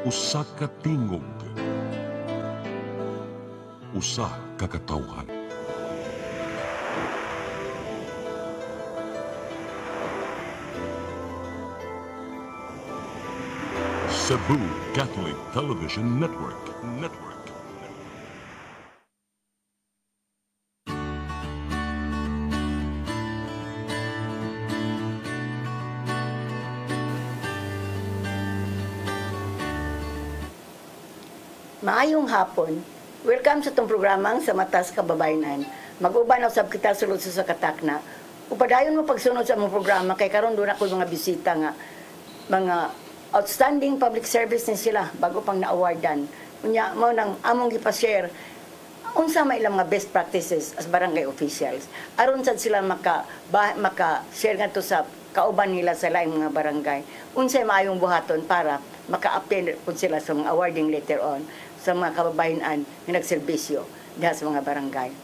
Usa ka tingog, usa ka katawhan. Cebu Catholic Television Network. Maayong hapon. Welcome sa itong programang sa Matas Kababayanan. Mag-uban o sab kita sulod sa katakna. Upadayon mo pagsunod sa among programa kay karon doon ako mga bisita nga mga outstanding public service ni sila bago pang na-awardan. Unya mo nang among gipa-share unsa may ilang mga best practices as barangay officials. Aron sad sila maka-share ngadto sa kauban nila sa laing mga barangay. Unsay maayong buhaton para maka-appeal pud sila sa mga awarding later on sa mga kababayan nga nagserbisyo diha sa mga barangay.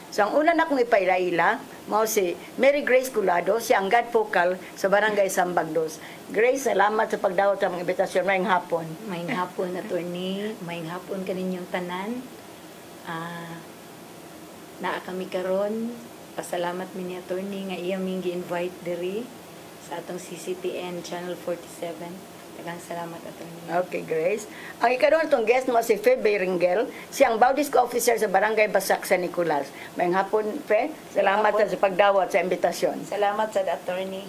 So ang una na kong ipailaila, mao si Mary Grace Culado, siya ang God Focal sa Barangay Sambagdos. Grace, salamat sa pagdawat sa mga imbitasyon. Maying hapon. Maying hapon, attorney. Maying hapon kaninyong tanan. Naa kami karon. Pasalamat mi ni attorney nga iya ming gi-invite diri sa atong CCTN Channel 47. Daghang salamat, attorney. Okay, Grace. Ang ikaroon itong guest mo si Fe Beringel, siyang Baudisco Officer sa Barangay Basak, San Nicolas. Maying hapon, Fe. Salamat sa pagdawat sa imbitasyon. Salamat sa attorney.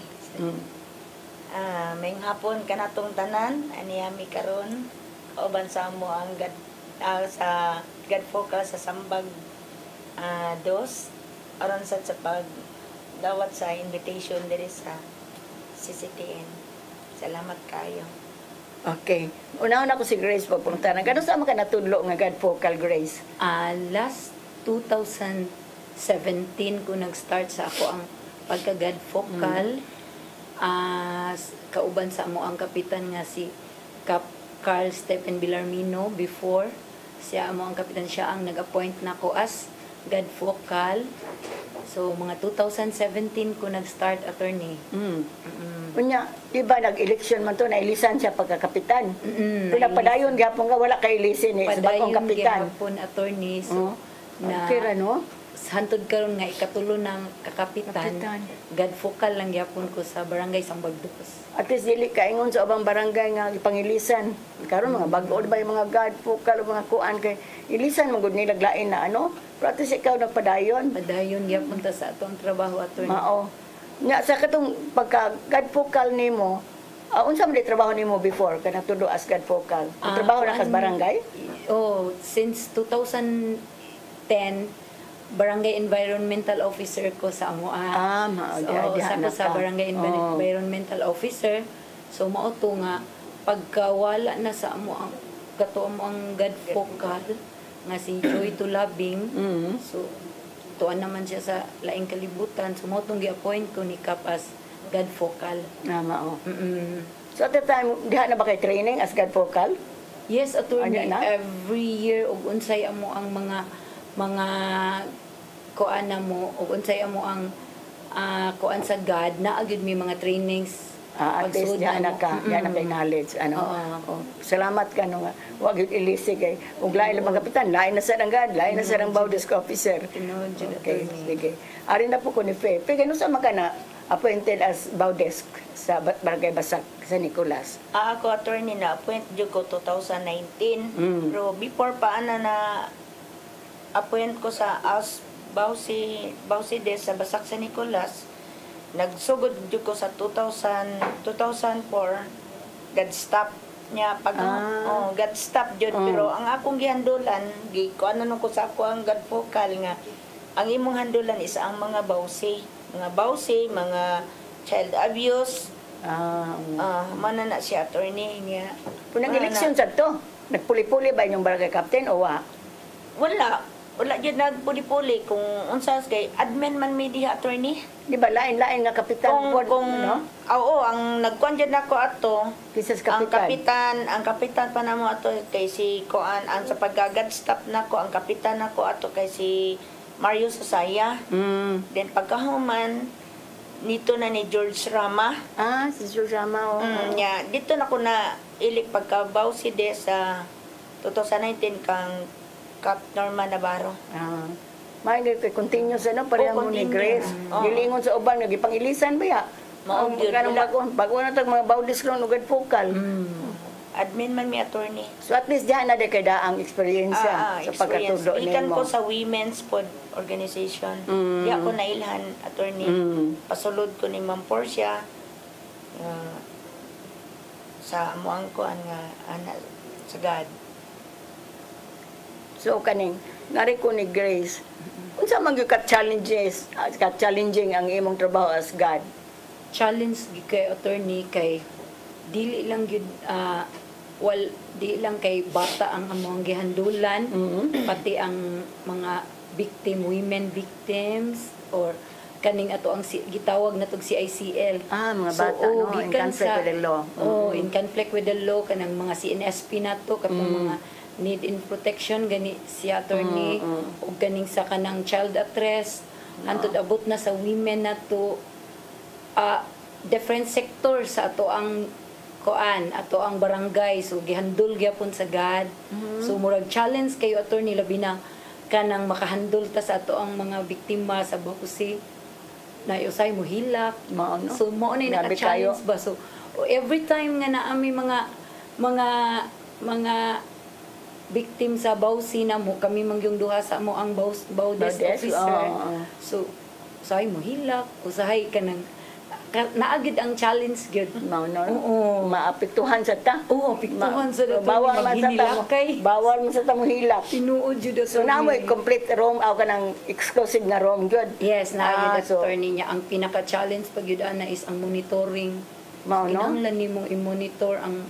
Maying hapon kanatong tanan, aniyami karon kauban sa mo ang sa God Focal sa Sambag dos aron sa pagdawat sa invitation diri sa CCTN. Salamat kayo. Okay. Una-una ko si Grace papunta. Gano'n sama ka natudlo nga God Focal, Grace? Last 2017 ko nag-start sa ako ang pagka-God Focal. Kauban sa mo ang kapitan nga si Cap Carl Stephen Villarmino before. Siya mo ang kapitan, siya ang nag-appoint na ko as God Focal. So, mga 2017 ko nag-start, attorney. Unya, di ba nag-election man to, nailisan siya pagkakapitan. Padayon gapon nga, wala kailisin sa bagong kapitan. Padayon gapon, attorney. So, okay, no? Hantod karon nga ikatulo ng kakapitan. God Focal lang gyapon ko sa Barangay Sambagdos. At least dili kaingon sa ubang barangay nga ipangilisan. Karon mga bago ba yung mga God Focal mga kuan kay ilisan man gud nila lain na ano. Pero at least ikaw nagpadayon. Padayon gyapon ta sa atong trabaho, attorney. Mao. Nya sa katong pagka God Focal nimo, unsa man di trabaho nimo before kana tudo as God Focal? Trabaho na kas barangay? Since 2010 Barangay Environmental Officer ko sa amo. Sa Barangay Environmental Officer. So mao to nga pagkawala na sa amo ang kato mo ang God Focal nga si Joy Tulabing. So tuan naman siya sa laing kalibutan. So mao tong gi-appoint ko ni Kap as God Focal. Mao. So at the time diha na ba kay training as God Focal? Yes, attorney. Every year og unsay amo ang mga kuan na mo o unsay amo ang kuan sa God na agud mi mga trainings at least diyan na kay knowledge salamat ka no nga wag gyud ilisi kay ug lain lang mga kapitan lain na sa God lain na sa Baudisco officer. Okay, sige. Ari na po ko ni Fe kay no sa makana appointed as Baudesc sa Barangay Basak sa Nicolas. Ako attorney na appoint jud ko 2019 pero before pa na appoint ko sa as Bausi sa Basak sa Nicolas. Nagsugod jud ko sa 2004 God stop niya pag God stop jud pero ang akong gihandulan kuan ano ko sa ako ang God Focal nga ang imong handulan is ang mga bawsi, mga child abuse. Mana na si attorney niya. Punang eleksyon sa to. Nagpuli-puli ba inyong barangay captain o wa? Wala dyan nagpuli-puli kung unsas kay admin man may diha, attorney. Di ba lain-lain nga kapitan no? Oo, ang nagkuan dyan ako ato. Kisas kapitan. Ang kapitan pa namo ato kay si Koan, ang sa pagagad stop nako ang kapitan nako ato kay si Mario Susaya. Then pagkahuman nito na ni George Rama. Si George Rama. Dito na ko na ilik pagkabaw si de sa 2019 kang Cap Norma Navarro. May continuous pareha mo ni Grace. Gilingon sa uban nga gipangilisan ba ya? Bago na tag mga Baudis ron ugad focal. Admin man mi attorney. So at least diyan na de kada ang experience sa pagkatudo nimo. Ikan ko sa Women's Food Organization. Di ako nailhan attorney. Pasulod ko ni Ma'am Portia sa amuang ko nga ana sa God. So kaning nari ko ni Grace. Unsa man gyud ka challenging ang imong trabaho as God? Challenge kay attorney kay dili lang gyud di lang kay bata ang among gihandulan, pati ang mga women victims or kaning ato ang gitawag natog CICL. Mga bata in conflict with the law. In conflict with the law kanang mga CNSP nato katong mga need in protection gani si attorney ug kaning sa kanang child at rest antud abot na sa women nato different sector sa ato ang ato ang barangay so gihandol gyapon sa God. So murag challenge kayo attorney labi na kanang makahandol ta sa ato ang mga biktima sa Bacusi na usay mo hilak. So mo na naka-challenge ba so every time nga naami mga victim sa Bausi na mo kami mangyong duha sa mo ang Baudis officer. So usahay mo hilak usahay kanang naagid ang challenge gyud. Maapektuhan sa ta. Apektuhan sa ta. Bawal mo sa ta mo hilak. Tinuod jud so namoy complete room aw kanang exclusive na room gyud. Yes, naagid attorney niya ang pinaka-challenge pag gyud ana is ang monitoring. Kinahanglan nimong i-monitor ang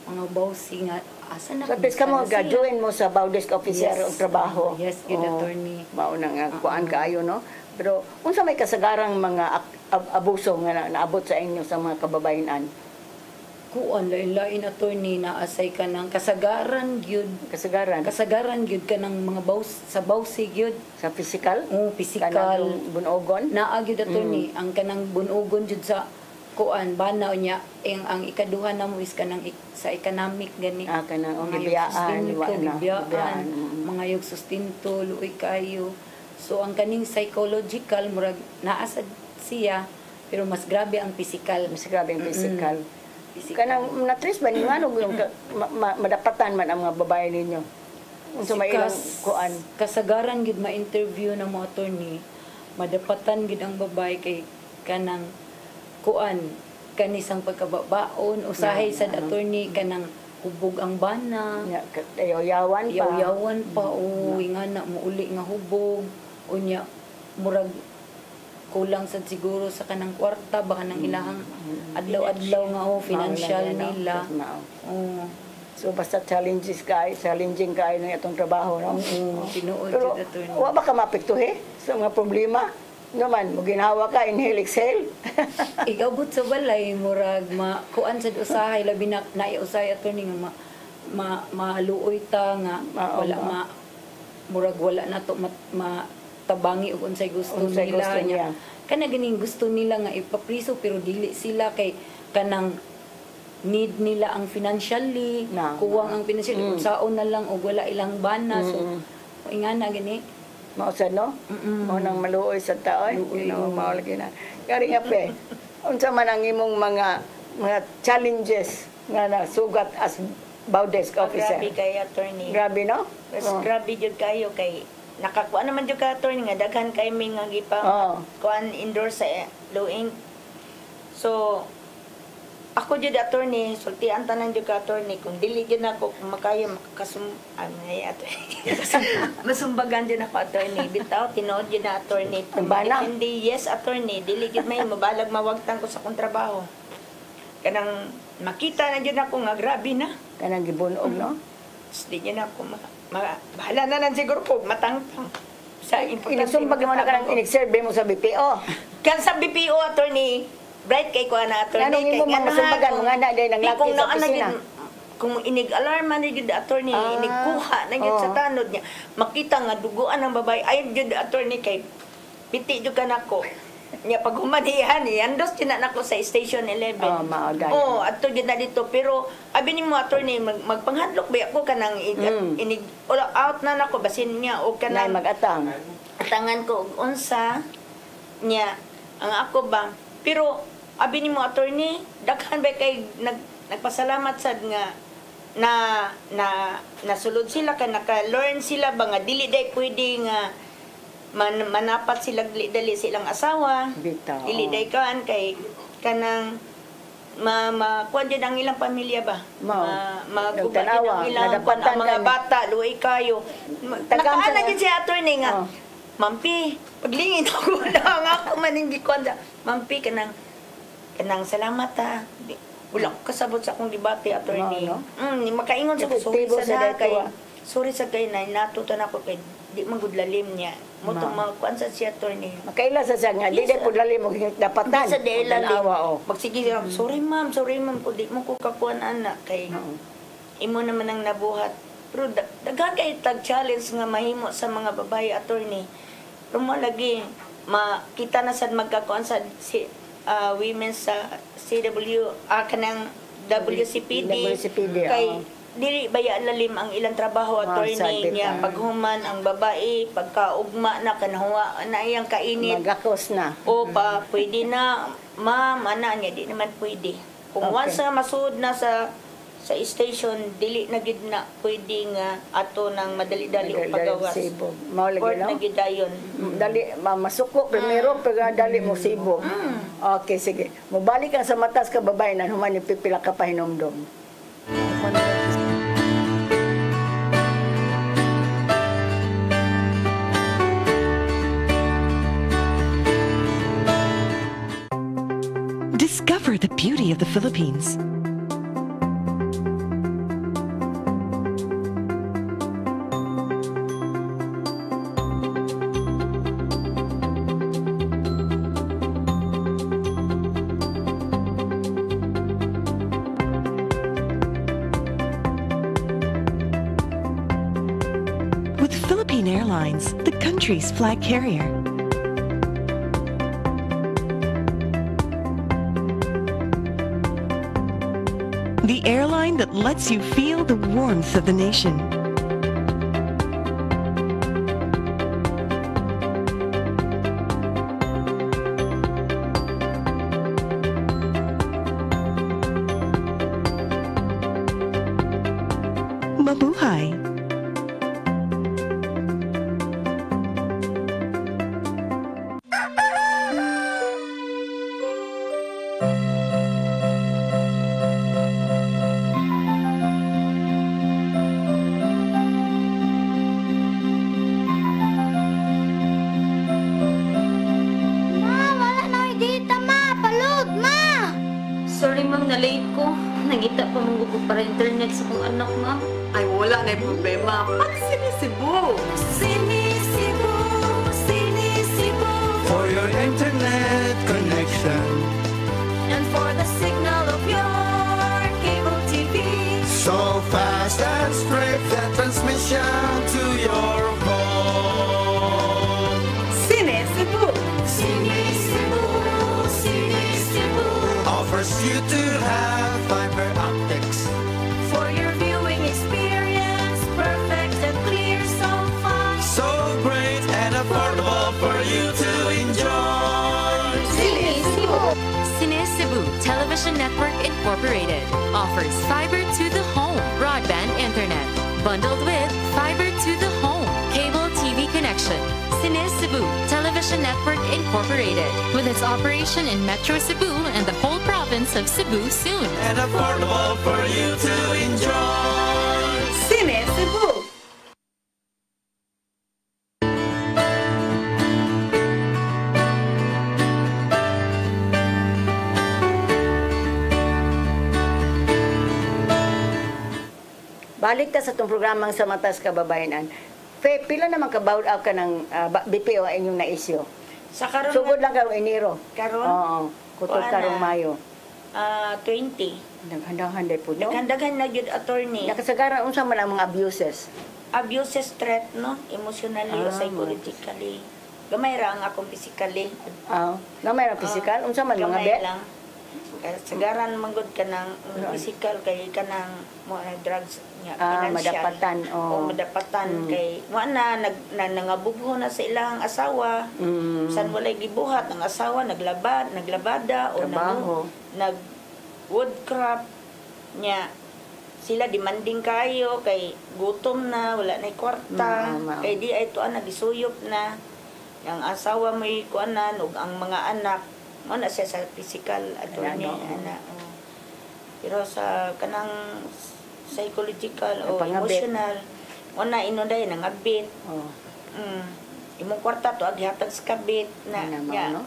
mga Bausi nga asa na. So ka mo gaduin mo sa Baudis officer og trabaho. Yes, gyud attorney. Mao na nga kuan kaayo no. Pero unsa may kasagarang mga abuso nga naabot sa inyo sa mga kababayenan? Kuan lain-lain attorney na asay ka ng kasagaran gyud. Kasagaran gyud ka ng mga sa Bausi gyud. Sa physical? Physical. Kanang bunogon? Naa gyud attorney ang kanang bunogon gyud sa kuan banaw niya ang ikaduha na mo is kanang sa economic gani. Kanang gibiyaan, mga yung sustento luoy kayo. So ang kaning psychological murag naa sa siya pero mas grabe ang physical. Kanang na-trace ba ninyo ano yung madapatan man ang mga babae ninyo? Unsa may ilang kuan? Kasagaran gid ma-interview na mo attorney. Madapatan gid ang babae kay kanang kuan kanisang pagkababaon usahay sa attorney kanang hubog ang bana. Yaw-yawan pa nga na muuli nga hubog unya murag kulang sad siguro sa kanang kwarta baka nang ilahang adlaw-adlaw nga financial nila. So basta challenging kayo ng itong trabaho, no? Tinuod pero jud attorney. Wa ba ka mapektuhe sa mga problema? Naman, mo ginawa ka, inhale, exhale. Igabot sa balay, murag, kuan sa usahay, labi na naiusahay attorney nga maluoy ta nga, murag wala na to matabangi o unsay gusto nila. Kana ganing gusto nila nga ipapriso pero dili sila kay kanang need nila ang financially, kuwang ang financially, unsaon na lang o wala ilang bana. So, ingana gani. Mausad, no? Mo nang maluoy sa taon. Maulagi na. Kari nga pe, unsa man ang imong mga challenges nga nasugat as Baudis officer. Grabe kay attorney. Grabe, no? Grabe jud kayo kay nakakuha naman jud ka attorney nga daghan kay may nga gipang kuan endorse sa Luing. So ako jud attorney, sultian tanan jud ka attorney kung dili jud nako makayo masumbagan jud ako attorney. Bitaw tinuod jud na attorney. Hindi yes attorney, dili jud may mabalag mawagtang ko sa kong trabaho. Kanang makita na jud ako nga grabe na. Kanang gibunog, no? Di jud ako bahala na lang siguro ko matangtang. Sa Inasumbag mo na kanang inigserve mo sa BPO. Kan sa BPO attorney, bright kay ko na attorney kay mo masumbagan mga na day nang laki sa opisina. Kung inig-alarm man jud attorney, inigkuha na jud sa tanod niya. Makita nga duguan ang babae ay jud attorney kay piti jud kanako. Nya pag humanihan andos din na nako sa Station 11. Adto gid na dito pero abi nimo attorney magpanghadlok ba ako kanang inig out na nako basin niya o kanang magatang. Atangan ko og unsa niya ang ako ba pero abi nimo attorney daghan ba kay nagpasalamat sad nga nasulod sila ka naka-learn sila ba nga dili day pwede nga manapat sila dali silang asawa. Dili day kan kay kanang kuan jud ang ilang pamilya ba. Maguban jud ang ilang ang mga bata luoy kayo. Tagaan na jud si attorney nga. Mampi, paglingin ako na nga ako maninggi kuan sa. Mampi kanang salamat ha. Wala ko kasabot sa akong debate attorney. Makaingon sa sorry sa kay na natuto na ko kay di magudlalim niya. Motong kuan sa si attorney. Makaila sa siya nga di po lalim mo dapatan. Sa delalim. Magsige sorry ma'am, di mo ko kakuan anak kay imo naman ang nabuhat. Pero daghan kay tag challenge nga mahimo sa mga babae attorney. Pero mo lagi makita na sad magkakuan sa women sa CW kanang WCPD kay dili baya lalim ang ilang trabaho attorney niya paghuman ang babae pagkaugma na kanahuwa na iyang kainit magakos na o pa pwede na ma'am ana niya di naman pwede kung once na masud na sa station dili na gid na pwede nga ato nang madali-dali og pagawas court na gid dayon dali masuko primero pero dali mo sibog okay sige mobalik ka sa Matas Kababayan human pipila ka pahinomdom. Discover the beauty of the Philippines. With Philippine Airlines, the country's flag carrier. The airline that lets you feel the warmth of the nation. Mabuhay! Na-late ko. Nangita pa mong para internet sa kong anak, ma'am. Ay, wala na yung problema. Pag-sinisibo! Sinisibo! Sinisibo! For your internet connection and for the signal of your cable TV. So fast and straight that transmission to your phone. Sinisibo! Sinisibo! Sinisibo! Offers you to have fiber optics for your viewing experience, perfect and clear, so fine, so great and affordable for you to enjoy. Sinisibo! Sinisibo Television Network Incorporated offers fiber to the home broadband internet bundled with fiber to the home cable TV connection. Sinisibo Television Network Incorporated, with its operation in Metro Cebu and the whole province of Cebu soon. And affordable for you to enjoy. Sinisibo! Balik ta sa itong programang sa Matas Kababayan. Pila naman ka-bound out ka ng BPO ang inyong naisyo? Sa karon sugod lang karong Enero. Karon? Oo. Kutod karong Mayo. 20. Naghandang-handay po, no? Naghandagan na yun, attorney. Nakasagaran, unsa man ang mga abuses? Abuses threat, no? Emotionally o psychologically. gamay ra ang akong physically. Gamay ra physical unsa man mga Gamay bet? lang. Sagaran manggod ka ng physical kay kanang mo drugs nga financial. Madapatan. Madapatan kay mo na nangabugho na sa ilang asawa. San walay gibuhat ang asawa naglabada o nag woodcraft nya sila demanding kayo kay gutom na wala na kwarta kay di ay tuan nagisuyop na ang asawa may kuanan ug ang mga anak mo na siya sa physical attorney ana pero sa kanang psychological o emotional mo na inuday nangabit imong kwarta to aghatag sa kabit na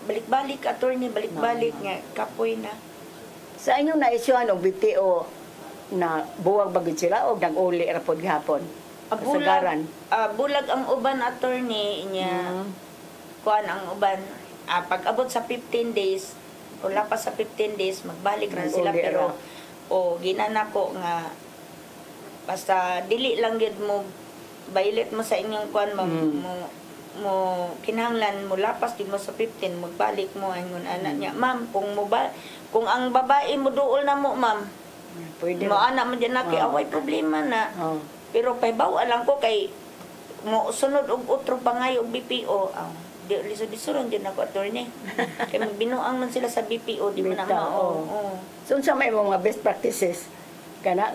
balik-balik attorney balik-balik nga kapoy na sa inyo na isyuhan og BPO na buwag bagid sila o nag-uli ra pod gihapon. Bulag ang uban attorney niya. Kuan ang uban pag abot sa 15 days o lapas sa 15 days magbalik ra sila pero ginana ko nga basta dili lang gid mo violate mo sa inyong kuan mo kinahanglan mo lapas di mo sa 15 magbalik mo ingon ana niya ma'am kung ang babae mo duol na mo ma'am pwede mo anak mo dyan na kay away problema na pero paibawa lang ko kay mo sunod og utro pangay og BPO di lisod-lisuron dyan ako attorney kay magbinuang man sila sa BPO di mo na so unsa may mga best practices kana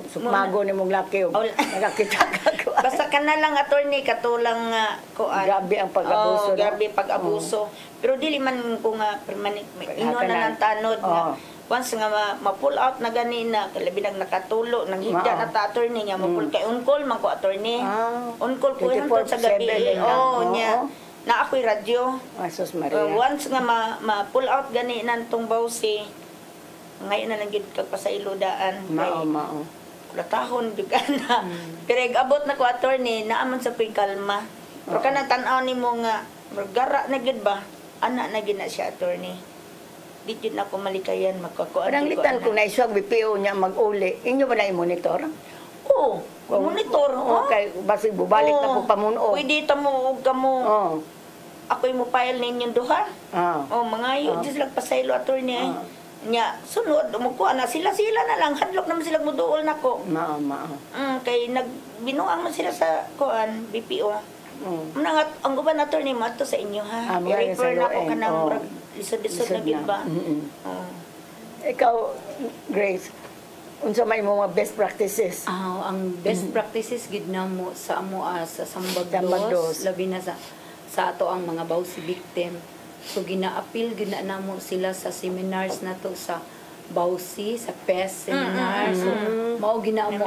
sugmago ni mong laki og nagakita ka basta kana lang attorney katulang kuan grabe ang pag-abuso grabe pag-abuso pero dili man ko nga permanent ino na ng tanod nga once nga ma-pull out na ganina labi nang nakatulo nang higda na ta attorney nga ma-pull kay on-call man ko attorney on-call ko hangtod sa gabi nya na ako'y radyo Asos Maria once nga ma-pull out gani nantong bawsi ngayon na lang gid kag pasailodaan mao latahon jud kana pero abot na ko attorney naaman sa kalma pero kana tan-aw nimo nga magara na gid ba ana na gid na siya attorney di jud na ko malikayan magkakuan parang litan kung naiswag BPO niya mag-uli inyo ba na i-monitor monitor okay basi bubalik na po pamuno pwede ta mo og kamo ako'y mo file ninyong duha mga yun sila pasaylo attorney nya sunod mo ko na sila na lang hadlok naman sila muduol nako kay nagbinuang man sila sa kuan BPO Manangat ang uban attorney mo ato sa inyo ha. I-refer na ko kanang lisod-lisod na gid ba. Ikaw Grace, unsa may mga best practices? Ang best practices gid namo sa amo sa Sambagdos, labi na sa ato ang mga bawsi victim. So gina-appeal gid na namo sila sa seminars nato sa bawsi, sa PES seminar. So mao ginamo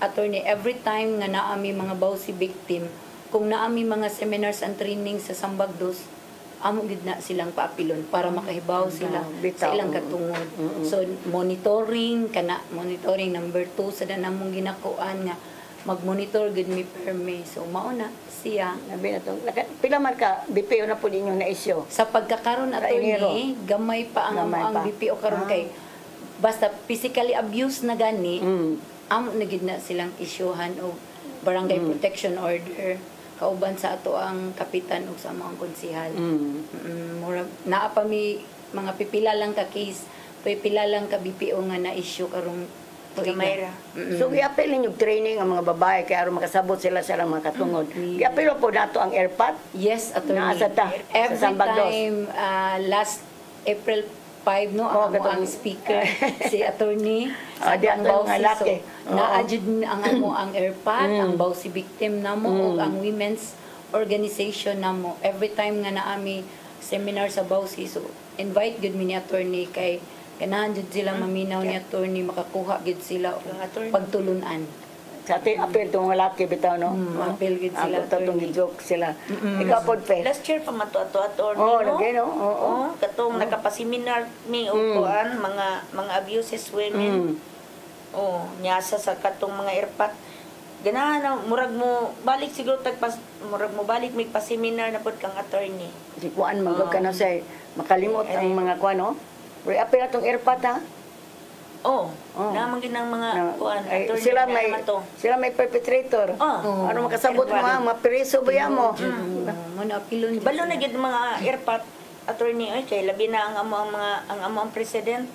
attorney every time nga naami mga bawsi victim, kung naami mga seminars and training sa Sambagdos, amo gid na silang paapilon para makahibaw sila sa ilang katungod. So monitoring number 2 sa namong ginakuan nga mag-monitor gid mi perme. So mao na siya. Labi na to. Pila man ka BPO na po ninyo na isyo? Sa pagkakaroon attorney, gamay pa ang BPO karon kay basta physically abuse na gani, amo na gid na silang isyuhan o barangay protection order kauban sa ato ang kapitan ug sa mga konsehal. Murag naa pa mi mga pipila lang ka case, pipila lang ka BPO nga na issue karong Mayra. So i-appeal ninyo training ang mga babae kay aron makasabot sila sa mga katungod. I-appeal po nato ang airpot? Yes, attorney. Naasa ta every time last April 5 no ang speaker si attorney sa ang bawsi na-adjud ang amo ang airpot ang bawsi victim namo ug ang women's organization namo every time nga naami seminar sa bawsi so invite gud mi ni attorney kay ganahan jud sila maminaw ni attorney makakuha gid sila pagtulunan sa ating apel itong lalaki bitaw, no? Apel gid sila. Ako itong joke sila. Ikaw po, Fe? Last year pa mato-ato attorney, no? Lagi, no? Katong nakapaseminar mi upuan, mga abuses women. Nyasa sa katong mga airpat. Ganahan na, murag mo, balik siguro murag mo balik may paseminar na po kang attorney. Si Kuan, magod ka na sa makalimot ang mga Kuan, no? Pero apel atong airpat, ha? naman ginang mga kuan attorney sila may perpetrator. Ano makasabot mo mapriso ba mo? Apilon. Balo na gid mga airpat attorney kay labi na ang amo ang president.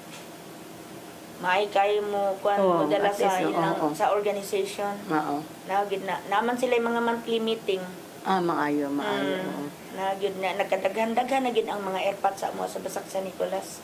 May kayo mo kuan modala sa ilang sa organization. Nagid na naman sila yung mga monthly meeting. Maayo. Nagid na nagkadaghan na gid ang mga airpat sa mo sa Basak San Nicolas.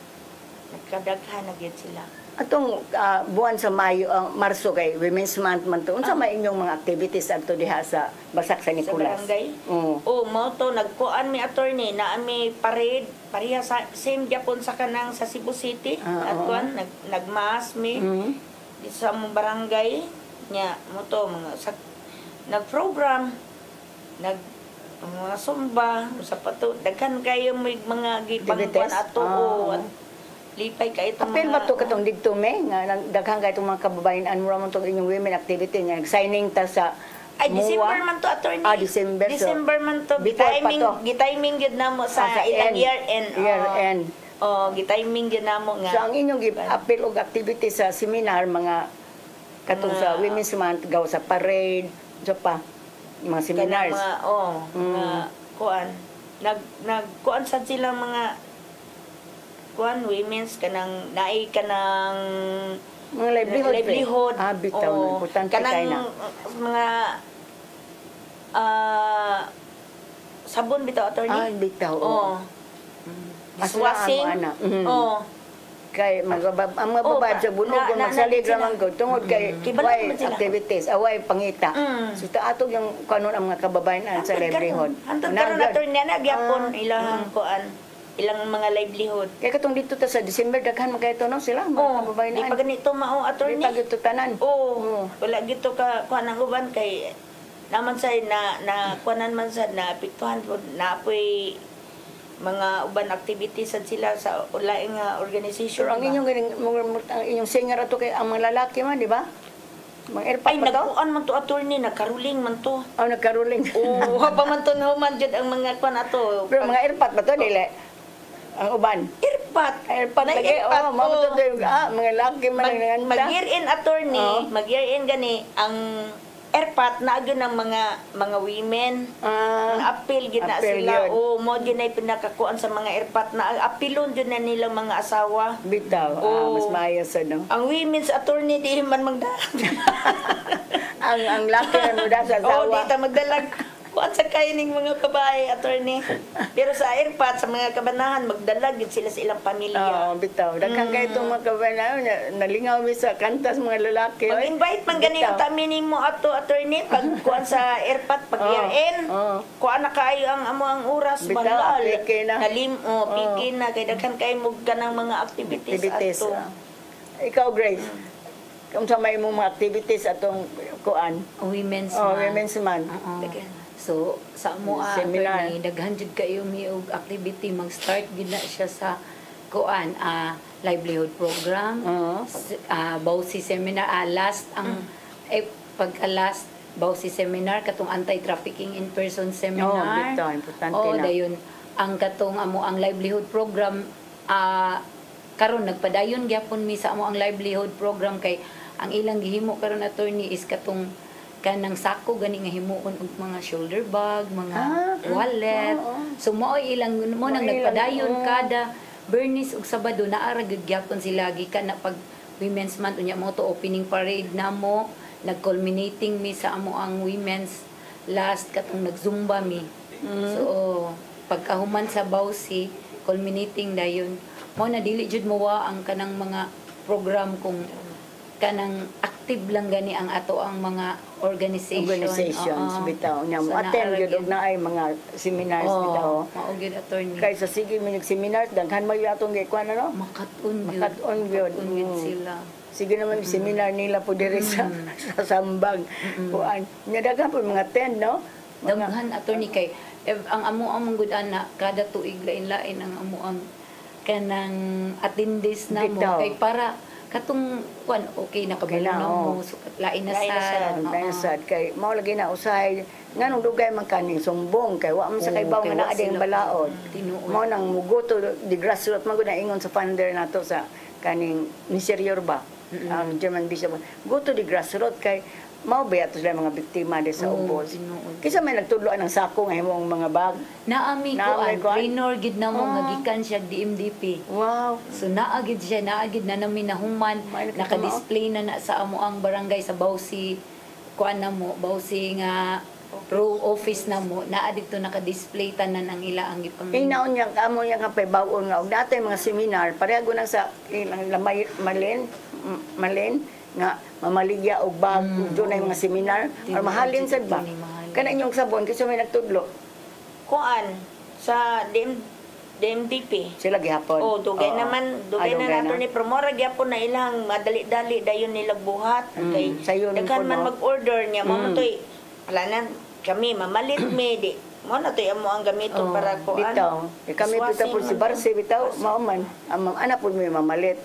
Nagkadaghan na gid sila. Atong buwan sa Mayo, Marso kay Women's Month man to. Unsa may inyong mga activities adto diha sa Basak San Nicolas? Sa barangay? Mao to nagkuan mi attorney na ami parade pareha sa same Japon sa kanang sa Cebu City. At kuan nagmaas mi sa among barangay nya mo to mga nagprogram mga sumba sa pato daghan kayo may mga gipangkuan ato lipay kay itong apil ba to katong didto me nga daghang kay itong mga kababayan mo ramon tong inyong women activity nga signing ta sa December man to attorney. December man to. Gitiming gyud namo sa ilang year end. Gitiming gyud namo nga. So ang inyong apil og activity sa seminar mga katong sa Women's Month gaw sa parade so pa mga seminars. Mga kuan nagkuan sa sila mga kuan women's kanang naay kanang mga livelihood. Bitaw importante kay na mga sabon bitaw attorney. Bitaw. Dishwashing. Kay ang mga babae sa bunog magsalig ramang go tungod kay activities away pangita. So atog yung kanon ang mga kababayan sa livelihood. Antod karon attorney na gyapon ilang kuan ilang mga livelihood. Kaya katong dito ta sa December daghan man kayto no sila mga kababayan. Di pa ganito mao attorney. Di pa gito tanan. Wala gito ka kuan ang uban kay naman say na kuanan man sad na apektuhan pod na apoy mga uban activities sad sila sa laing organization. Pero ang inyong singer ato kay ang mga lalaki man di ba? Mga airpat pa to? Nagkuan man to attorney, nagkaruling man to. Nagkaruling. Habang man to naman jud ang mga kuan ato. Pero mga airpat ba to dili? Ang uban. Airpat lagi. Mga laki man nanganta. Mag-year-in attorney, mag-year-in gani ang airpat na agad ng mga women. Apil gid na sila. Mo gid ay pinakakuan sa mga airpat na apilon jud na nila mga asawa. Bitaw. Mas maayos no. Ang women's attorney di man magdalag. ang laki na muda sa asawa. Di ta magdalag. Kuan sa kaining mga babae attorney. Pero sa airpat sa mga kabanahan magdalag gid sila sa ilang pamilya. Bitaw. Daghang kay itong mga kabanahan nalingaw mi sa kantas mga lalaki. Mag-invite man gani uta minimo ato attorney pag kuan sa airpat pag year-end. Kuan na kayo ang amo ang oras banal. Nalim pikin na kay daghan kay mo kanang mga activities ato. Ikaw Grace. Kung sa may mga activities atong kuan Women's Month. So sa mo seminar daghan jud kayo mi og activity mag-start gid na siya sa kuan livelihood program. Bawsi seminar last ang pagka-last bawsi seminar katong anti-trafficking in person seminar. Importante na. Dayon ang katong amo ang livelihood program karon nagpadayon gyapon mi sa amo ang livelihood program kay ang ilang gihimo karon attorney is katong kanang sako gani nga himuon og mga shoulder bag, mga wallet. So mao ilang mo nang nagpadayon kada Bernice ug Sabado naara gyud gyapon sila gikan na pag Women's Month unya mo to opening parade namo nag-culminating mi sa amo ang women's last katong nagzumba mi. So pagkahuman sa Bausi culminating dayon mo na dili jud mowa ang kanang mga program kung kanang active lang gani ang ato ang mga organizations bitaw nya mo attend gyud og naay mga seminars bitaw mao gyud attorney kaysa sige mi seminar daghan may atong gikuan ano makatun gyud sila sige naman seminar nila po diri sa Sambag kuan nya daghan po mga attend no daghan attorney kay ang amo ang gud ana kada tuig lain-lain ang amo ang kanang attendees namo kay para katong kuan okay nakabuno mo sukat lain na sad kay mao lagi na usahay nganong dugay man kaning sumbong kay wa man sa kaybaw nga naa ding balaod mao nang mugoto di grassroots man gud na ingon sa funder nato sa kaning interior ba ang German Bishop go to the grassroots kay mao ba ato sila mga biktima di sa ubos. Kisa may nagtudloan ng sako nga himong mga bag. Naami ko ang trainer gid na mo nga gikan siya DMDP. Wow. So naagid siya, naagid na namin nahuman, naka-display na sa amo ang barangay sa Bausi kuan na mo, Bausi nga pro office na mo, naa dito naka-display tanan ang ila ang gipang. Inaon niya amo niya nga paybaon nga og datay mga seminar pareha nang sa ilang malen nga mamaligya og bag doon ay mga seminar or mahalin sad ba kana inyong sabon kasi may nagtudlo kuan sa DMDP sila gihapon dugay naman nato ni promora gyapon na ilang madali-dali dayon nila buhat kay daghan man mag-order niya mo toy planan kami mamalit di mo na toy amo ang gamiton para kuan bitaw kami bitaw po si Barsi bitaw mao man ang mga anak po may mamalit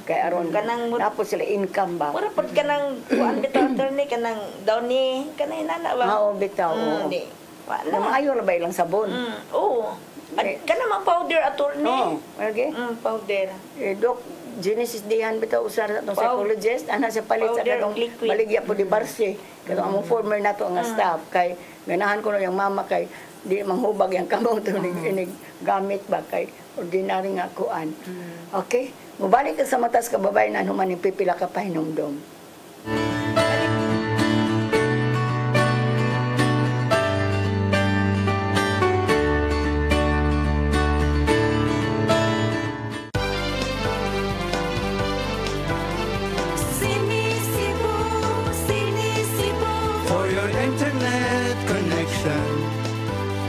kay aron kanang tapos sila income ba wala pud kanang kuan bitaw attorney kanang daw ni kanay nana ba oo bitaw di wala maayo ra ba ilang sabon oo kana man powder attorney okay powder dok Genesis dihan bitaw usar atong psychologist ana sa palit sa kadong baligya po di Barsi kadong among former nato nga staff kay ganahan ko na yung mama kay di manghubag yung kamong to inig gamit ba kay ordinary nga kuan. Okay? Mubalik ka sa matas kababayan human ni pipila ka pa hinumdom. For your internet connection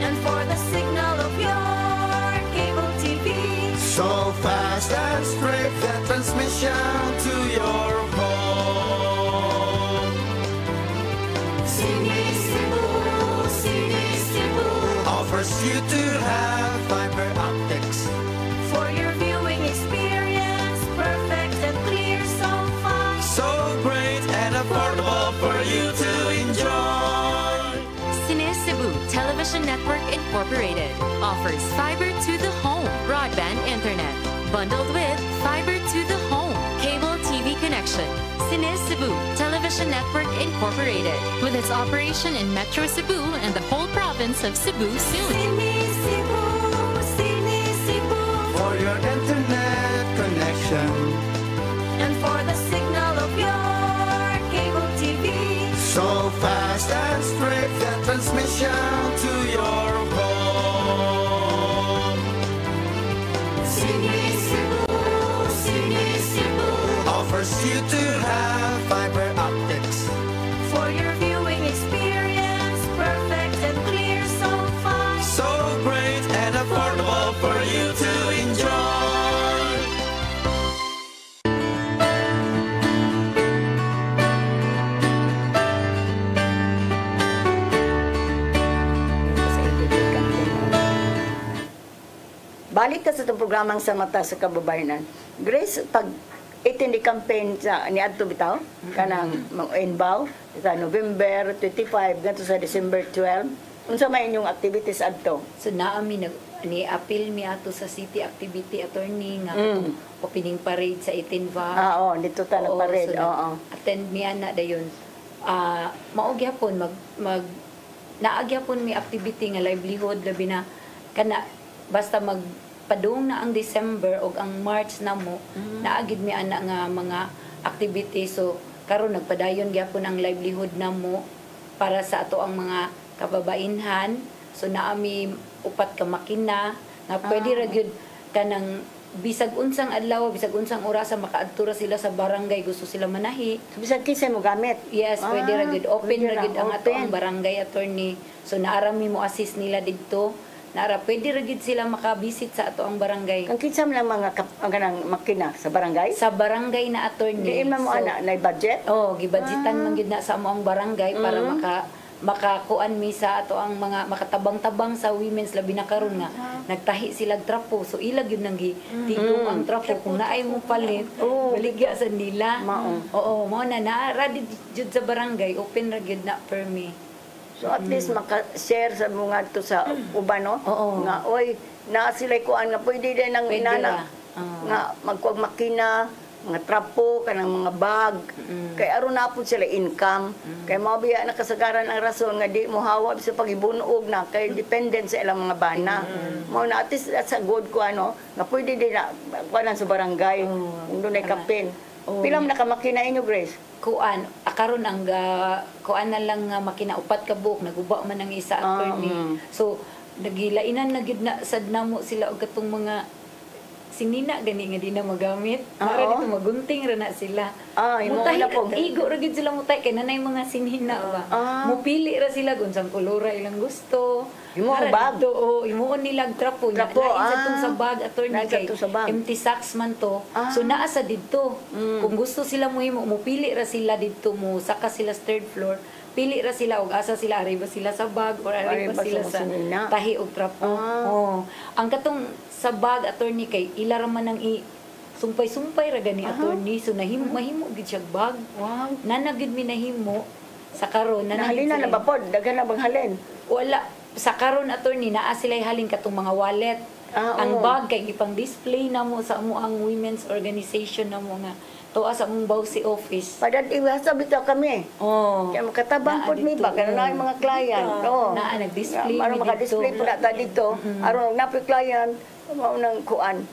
And for the signal of your cable TV. so fast and straight the transmission to your home. Sini Cebu Offers you to have fiber optics. for your viewing experience, perfect and clear so far. So great and affordable for you to enjoy. Cine Cebu Television Network Incorporated offers fiber to the home broadband internet bundled with fiber to the home cable TV connection. Cine Cebu Television Network Incorporated with its operation in Metro Cebu and the whole province of Cebu soon. Sini Cebu For your internet connection and for the signal of your cable TV. so fast and straight the transmission to your home. Sini Cebu Offers you to have fiber optics. for your viewing experience, perfect and clear so far. So great and affordable for you to enjoy. Balik ka sa itong programang sa mata sa kababayanan. Grace, pag itindi campaign sa ni Adto bitaw, kanang inbow sa November 25 ganto sa December 12, unsa may inyong activities adto? So naami ni-appeal mi ato sa city activity attorney nga opening parade sa 18 va. Dito ta na parade. Attend mi ana dayon. Mao gyapon mag naagyapon mi activity nga livelihood labi na kana basta magpadung na ang December og ang March na mo naagid mi ana nga mga activity so karon nagpadayon gyapon ang livelihood na mo para sa ato ang mga kababainhan so naami upat ka makina na pwede ra gyud kanang bisag unsang adlaw bisag unsang orasa makaadtura sila sa barangay gusto sila manahi Bisag kinsa mo gamit? yes pwede ra gyud open pwede ra gyud ang ato open. ang barangay attorney so naarami mo assist nila didto nara pwede ra gyud sila makabisit sa ato ang barangay Ang kinsa man lang mga kanang makina sa barangay? sa barangay na attorney Diin man mo ana na budget? gibudgetan man gyud na sa amo ang barangay para makakuan mi sa ato ang mga makatabang-tabang sa women's labi na karon nga nagtahi sila trapo so ilag yun nang tigong ang trapo kung naay mo palit baligya sa nila mao na naara jud sa barangay open ra gyud na per me So at least maka-share sa mga to sa uban no? Nga oy na sila kuan nga pwede din nang inana nga magkuag makina, mga trapo, kanang mga bag. Kay aron na po sila income. Kay mabiya na kasagaran ang rason nga di mo hawab sa pagibunog na kay dependent sa ilang mga bana. Mao na at least sa good ko nga pwede din na kuanan sa barangay kung doon ay campaign. Pila man nakamakina inyo, Grace? Kuan akaron ang kuan na lang nga makina upat ka buok naguba man ang isa attorney. So nagilainan na gid na sad namo sila og katong mga sinina gani nga di na magamit. Para dito magunting ra na sila. Mutay na po. Igo ra gid sila mutay kay nanay mga sinhina ba. Mupili ra sila kung sang kolora ilang gusto. Imo ang bag. Imuon nila trapo. Trapo, Lain sa tong sa bag attorney kay sa bag. empty sacks man to. So naa sa didto. Kung gusto sila mo mupili ra sila didto mo saka sila sa third floor. Pili ra sila og asa sila arriba sila sa bag or arriba sila sa tahi og trapo. Ang katong sa bag attorney kay ila ra man ang sumpay-sumpay ra gani attorney so mahimo gid siya bag. Nanagid mi nahimo sa karon nahalin na ba pod daghan na bang halin? Wala sa karon attorney naa sila halin katong mga wallet. Ang bag kay gipang display na mo sa amo ang women's organization na mo nga tuwa sa mong Bausi office. Padad iwasa bitaw kami. Kaya makatabang pod mi ba kana na mga client. Naa nag-display aron maka-display po ta dito. Aron napoy client mao nang kuan.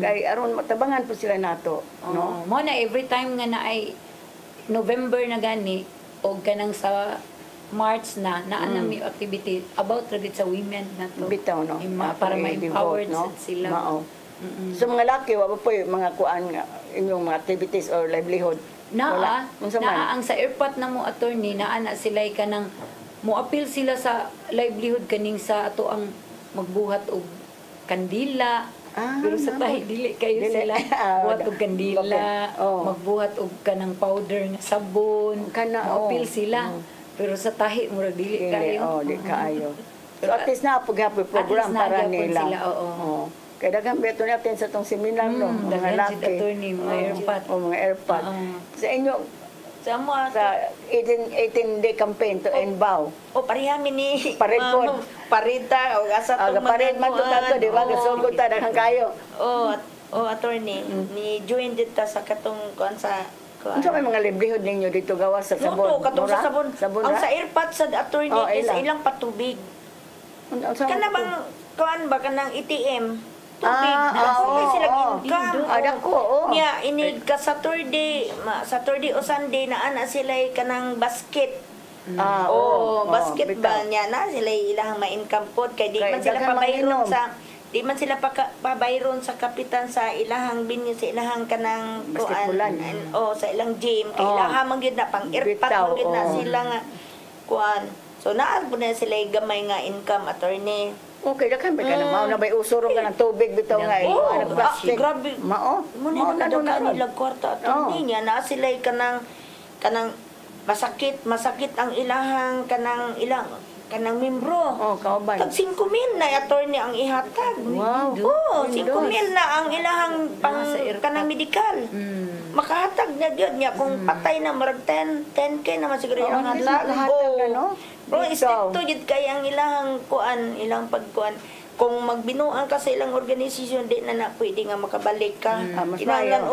Kay aron matabangan po sila nato, no? Mo na every time nga naay November na gani og kanang sa March na nami activity about ready sa women na to. Bitaw no. Para ma-empowered sila. Mao. So mga laki wa po mga kuan nga inyong mga activities or livelihood. Naa ang sa airport na mo attorney naa na sila kanang mo appeal sila sa livelihood kaning sa ato ang magbuhat og kandila. Pero sa tahi dili kayo sila buhat og kandila, magbuhat og kanang powder nga sabon. Appeal sila. Pero sa tahi mura dili kayo. Di kaayo. So at least na paghapoy program para nila. Kaya daghang beto natin sa tong seminar no, mga laki. Mga airpot. Mga airpot. Sa inyo, sa 18 day campaign to end bow. Parihami ni pared po. Parita o asa to pared man to tato, di ba? Gasugod ta daghang kayo. Attorney, ni join dito sa katong kuan sa Unsa may mga livelihood ninyo dito gawas sa sabon? Katong sa sabon. Ang sa airpot sa attorney is ilang patubig. Kana bang kuan ba kanang ATM? Tubig. Sila income. Nya inig ka Saturday o Sunday na ana sila kanang basket. Basket ba niya na sila ilang ma-income pod kay di man sila pabayron sa pabayron sa kapitan sa ilahang binyo sa ilahang kanang kuan sa ilang gym kay ilahang man gyud na pang airpot gyud na sila nga kuan. So naa po na sila gamay nga income attorney. Okay, dakan ba ka na mao na bay usurong ka ng tubig bitaw nga plastic. Grabe. Mao na nila kwarta attorney niya na sila kanang masakit ang ilahang kanang membro. Kauban. Tag 5,000 na attorney ang ihatag. Wow. 5,000 na ang ilahang kanang medikal. Makahatag na gyud niya kung patay na marag 10K naman siguro ang hatag. Bro, istrikto gid kay ang ilahang kuan, ilang pagkuan. Kung magbinuang ka sa ilang organisasyon, di na pwede nga makabalik ka. Kinahanglan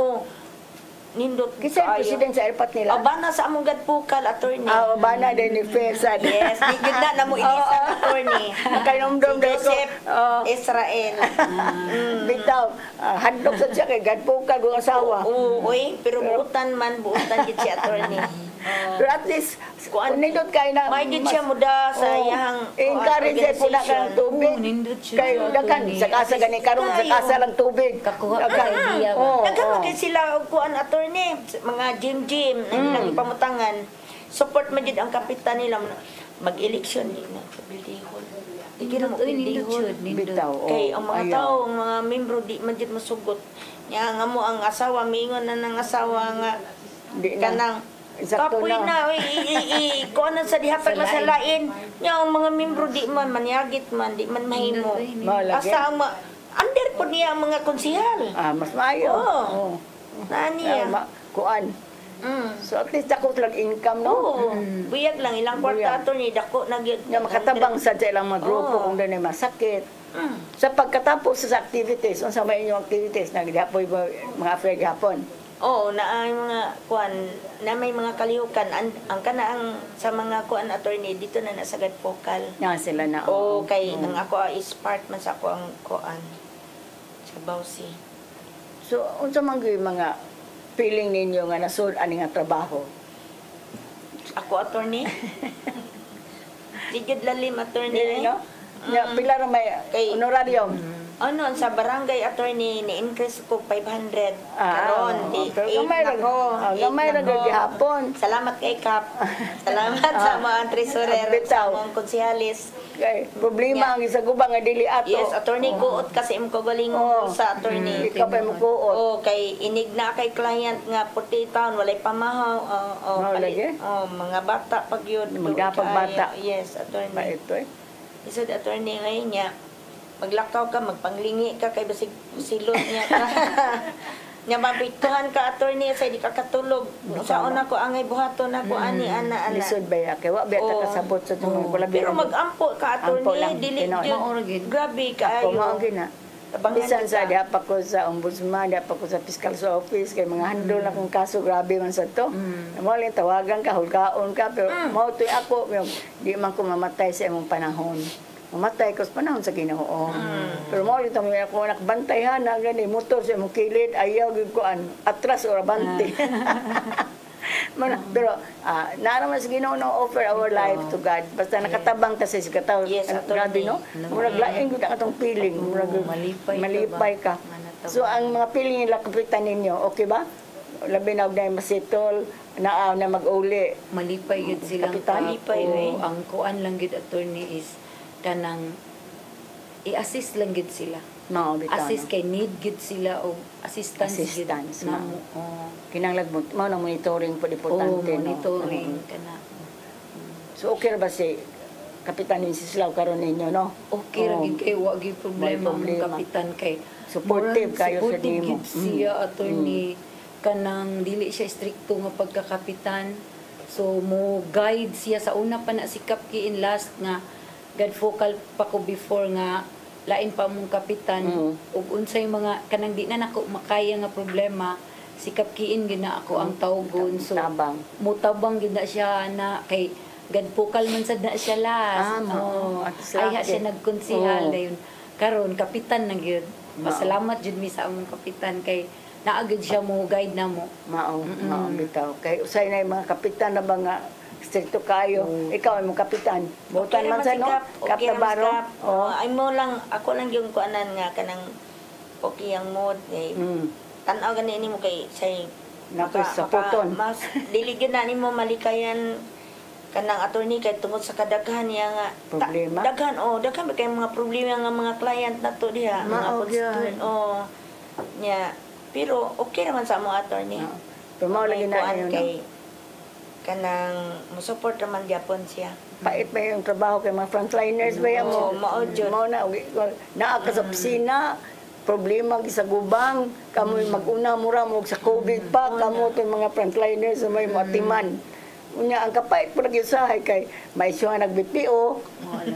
nindot Kisa president sa airport nila? Bana sa among gadpukal, attorney. Bana din ni Fesad. Yes, di gud na mo inisan, attorney. Kainomdom si Joseph Israel. Bitaw, handog sa siya kay gadpukal kung asawa. Pero buutan gid si attorney. Pero at least, nindot kayo na... May gid siya muda sa iyang encourage siya po na kang tubig. Kayo, dagan, sa kasa gani karon sa kasa lang tubig. Kakuha ka idea ba? Dagan sila og kuan attorney, mga gym ang pamutangan. Support man gid ang kapitan nila mag-election din na pabilihon. Di na mo pabilihon. Kay ang mga tao, ang mga membro di man gid masugot. Nya nga mo ang asawa miingon na ng asawa nga kanang kapoy na kuan sa dihatag na sa lain. Nya ang mga membro di man manyagit man, di man mahimo. Asa ang under po niya ang mga konsehal. Mas maayo. Nani kuan. So at least dako lang income, no? Oo. Buyag lang ilang kwarta attorney dako na gyud. Nga makatabang sa ilang mga grupo kung doon ay masakit. Sa pagkatapos sa activities, unsa may inyong activities na gihapoy mga affair gihapon? Oo, na ang mga kuan na may mga kalihukan ang kanaang sa mga kuan attorney dito na nasagad focal. Nga sila na. O kay ang ako is part man sa ako ang kuan sa Bausi. So unsa man gyud mga feeling ninyo nga nasud ani nga trabaho? Ako attorney. Digid lalim attorney. No? Ya pila ra may Kay- honorarium. Ano sa barangay attorney ni-increase ko 500 karon di pero gamay ra gamay ra gyud gihapon. Salamat kay Kap. Salamat sa mga treasurer sa mga konsehalis. Kay problema ang isa guba nga dili ato. Yes, attorney kuot kasi imong kagaling sa attorney. Ikaw pa mo kuot. Oh, kay inig na kay client nga 40 taon walay pamahaw. Lagi? Mga bata pag yun. Magdapag bata. Yes, attorney. Pa ito Isod attorney ngayon niya. Maglakaw ka, magpanglingi ka kay basig silot niya ka. Nya mabituhan ka attorney sa di ka katulog. Sa una ko angay buhaton ako ani ana. Lisod ba ya kay wa ba ta kasabot sa tumong kulabi. Pero magampo ka attorney dili jud. Grabe kaayo. Mao gina. Bisan sa diha pa ko sa ombudsman, diha pa ko sa fiscal sa office kay mga handol na kung kaso grabe man sa to. Mao lang tawagan ka, hulgaon ka pero mao tuy ako di man ko mamatay sa imong panahon. Mamatay ko sa panahon sa Ginoo. Pero mo dito may ako nakbantayan na gani motor sa imong kilid ayaw gyud ko atras or abante. Pero naaraman sa Ginoo no offer our life to God. Basta nakatabang ta sa kataw. Yes, grabe no. Murag lain gyud ang atong feeling, murag malipay ka. So ang mga feeling nila kapitan ninyo, okay ba? Labi na og na masitol na mag-uli. Malipay gid silang Kapitan. malipay ang kuan lang gid attorney is kanang i-assist lang gid sila. Mao bitaw. Assist kay need gid sila og assistance gid na mo. Kinanglag mo nang monitoring po importante no. Monitoring kana. So okay ra ba si Kapitan Wenceslao karon ninyo no? Okay ra gid kay wa gid problema ang kapitan kay supportive kayo sa supportive nimo. gid siya attorney kanang dili siya stricto nga pagkakapitan. So mo guide siya sa una pa na si Kap Kiin last nga God focal pa ko before nga lain pa mong kapitan ug unsay mga kanang di na nako makaya nga problema si Kap Kiin gid na ako ang tawgon so mutabang gid na siya na kay God focal man sad na siya last ay siya nagkonsehal dayon karon kapitan na gyud pasalamat jud mi sa among kapitan kay naagid siya mo guide na mo mao bitaw kay usay na yung mga kapitan na ba nga stricto kayo. Ikaw ay mong kapitan. Butan man sa no? Kap Tabaro. Ay mo lang, ako lang yung kuanan nga kanang okay ang mood. Tanaw gani ni mo kay say sa puton. Mas diligyan na ni mo malikayan kanang attorney kay tungod sa kadaghan niya nga problema. Daghan daghan kay mga problema nga mga client nato diha. Nya pero okay naman sa mga attorney. Pero mao lagi na yun. Kay kanang mo-support naman gyapon siya. Pait ba yung trabaho kay mga frontliners ba yan mo? Mao na naa ka sa opisina, problema sa gubang, kamoy mag-una mura mo sa COVID pa, kamo to mga frontliners sa may matiman. Unya ang kapait po lagi usahay kay may siya nag-BPO,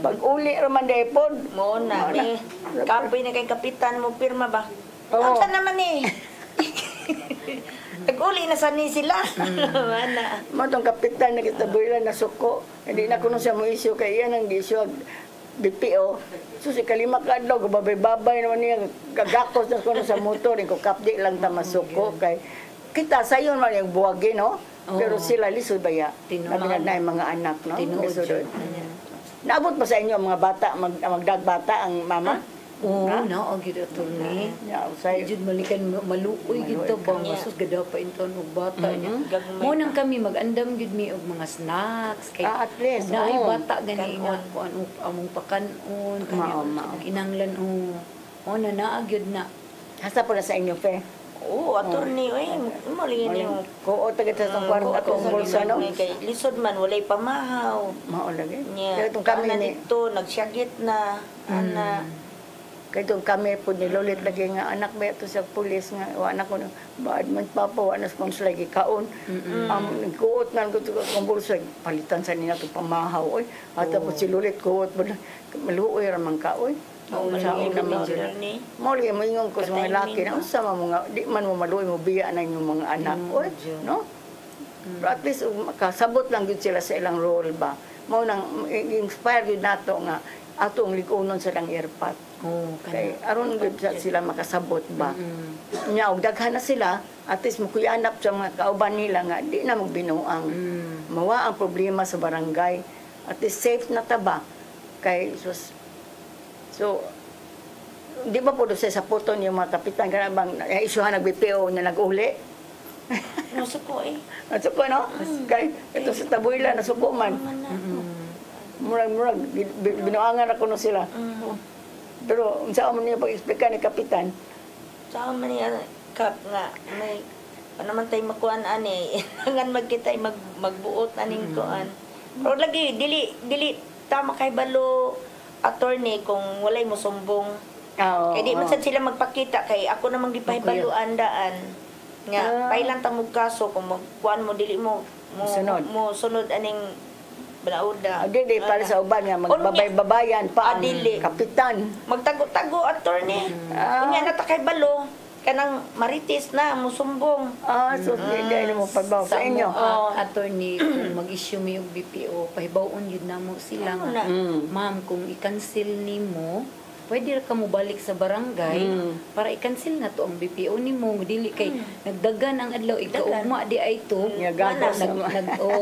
pag uli raman depod. Mo na ni kapoy na kay kapitan mo pirma ba? Ang naman ni. Nag-uli na sani sila. Mana. Matong kapitan na kitabulan na suko. Hindi na kuno siya mo isyu kay iyan ang isyu BPO. So si kalima ka adlaw babay-babay naman niya gagakos na kuno sa motor ko kapdi lang ta masuko kay kita sayon man yung buwagi no. Pero sila lisod baya. Naminad na yung mga anak no. Naabot pa sa inyo ang mga bata magdagbata ang mama? na gid attorney. Usay jud malikan maluoy gid to bang masus gada pa inton og bata niya. Mo nang kami magandam gid mi og mga snacks kay at least naay bata gani nga kuan among pakanon kinanglan mo na naa gyud na. Hasa pala sa inyo pe. Attorney mo lingin yung ko taga sa kwarto ko bulsa no kay lisod man walay pamahaw. Mao lagi. Pero kami dito nagsyagit na ana Kaya itong kami po nilulit lagi nga anak ba ito sa pulis nga anak ko baad man papa wala na kung sila gikaon nagkuot nga kung bulsa palitan sa nila ito pamahaw oy at tapos silulit kuot maluoy ramang ka oy masaon naman mo li mo ingon ko sa mga laki na unsa mo nga di man mo maluoy mo biya na yung mga anak oy no but at least makasabot lang gyud sila sa ilang role ba mo nang inspire gyud nato nga atong likunon sa lang airpat. Kay aron gyud sila makasabot ba. Nya og daghan na sila at least mukuyanap sa mga kauban nila nga di na magbinuang. Mawa ang problema sa barangay. At least safe na ta ba kay so di ba po sa puton yung mga kapitan kana bang isuhan nag BPO na nag-uli. Nasuko Nasuko no? Kay ito sa Tabuila nasuko man. Murag binuangan ako no sila. Pero unsa man niya pag-explica ni kapitan? Saan man niya kap nga may naman tay makuan ani ngan magkitay magbuot aning kuan. Pero lagi dili tama kay balo attorney kung walay mo sumbong. Kay di man sad sila magpakita kay ako namang gipahibaluan daan nga pailan ta mo kaso kung magkuan mo dili mo sunod aning Balauda. Di para sa uban nga magbabay-babayan pa ang kapitan. Magtago-tago attorney. Unya na ta kay balo kanang marites na musumbong. So hindi mo pabaw sa inyo. Attorney kung mag-issue mo yung BPO, pahibawon yun na mo sila nga. Ma'am, kung i-cancel nimo, pwede ka mo balik sa barangay para i-cancel na to ang BPO nimo dili kay nagdagan ang adlaw ikaugma di ay to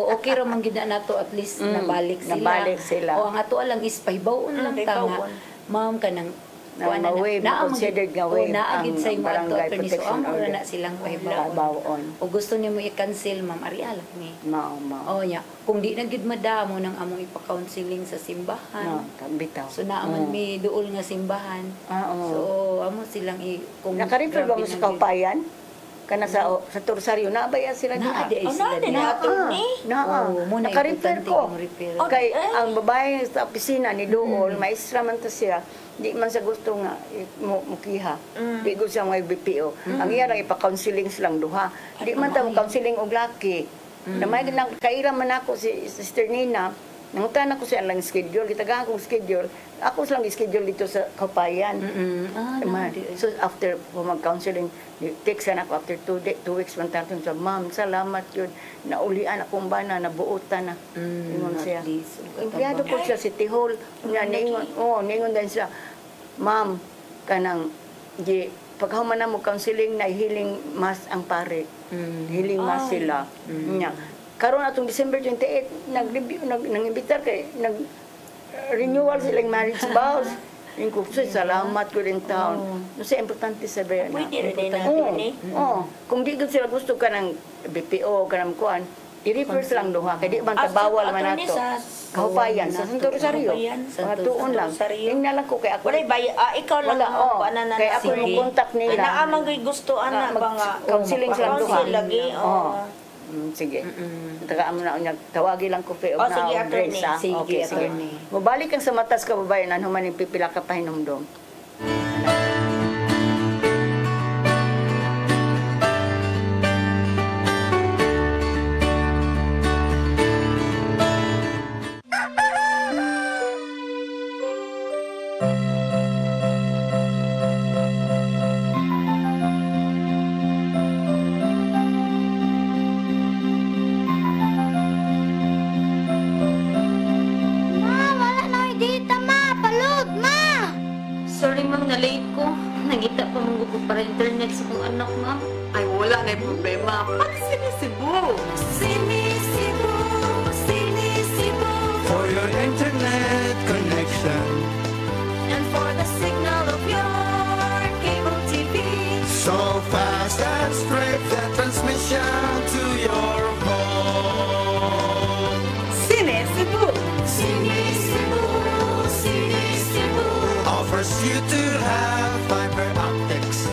okay ra man gid na to at least nabalik sila o ang ato lang is pahibawon lang ta nga ma'am kanang considered nga wave naagid sa imo barangay ato protection order order na silang pahibawon o gusto nimo i-cancel ma'am ariala ni mao nya kung di na gid madamo nang among ipa-counseling sa simbahan bitaw so naaman mi duol nga simbahan so amo silang kung naka-refer ba mo sa Kaupayan kana sa Torsario na ba sila na naka-refer ko kay ang babae sa opisina ni Duol maestra man to siya di man sa gusto nga mukiha di gusto siya mga BPO ang iya lang ipa-counseling silang duha di man ta mo counseling og laki na may kaira man ako si Sister Nina nangutan ako siya lang schedule gitagaan kong schedule ako lang schedule dito sa Kaupayan so after po mag-counseling text na ako after 2 weeks man tatong sa ma'am salamat yun naulian akong bana nabuotan na ingon siya empleyado ko siya City Hall ningon din siya ma'am kanang di paghuman na mo counseling na healing mass ang pare healing mass sila nya karon atong December 28 nag-review nang-imbitar kay renewal silang marriage vows Yung salamat ko rin taon. Kasi importante sabihin na. Pwede rin natin kung di sila gusto ka ng BPO, ka ng kuan, i-refer lang duha. Kaya di man tabawal man nato. Kaupayan, sa Santo Rosario. Patuon lang. Yung nalang ko kaya ako. Ikaw lang ang kaya ako yung contact nila. Inaamang gusto ana ba nga. Counseling silang duha. Lagi. Sige. Tagaan mo na niya. Tawagi lang ko pa. Sige, attorney. Sige, attorney. Mabalik kang sa matas ka, babae, na humaning pipila ka pahinumdom. Para internet sa kong anak, ma'am. Ay, wala na yung problema. Pag-sinisibo! Sinisibo, sinisibo. For your internet connection. And for the signal of your cable TV. So fast and straight, the transmission to your home. Sinisibo! Sinisibo, sinisibo. Offers you to have fiber optics.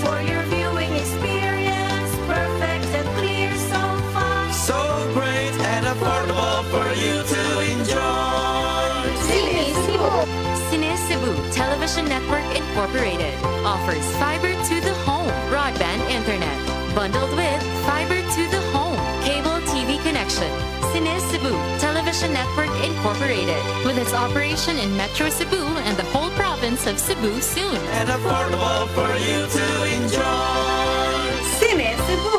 For your viewing experience, perfect and clear, so fast. So great and affordable for you to enjoy. Sinisibo. Cine Cebu Television Television Network Incorporated offers fiber to the home broadband internet bundled with fiber to the home cable TV connection. Cine Cebu Television Network Incorporated with its operation in Metro Cebu and the whole province of Cebu soon. And affordable for you to enjoy. Cine Cebu.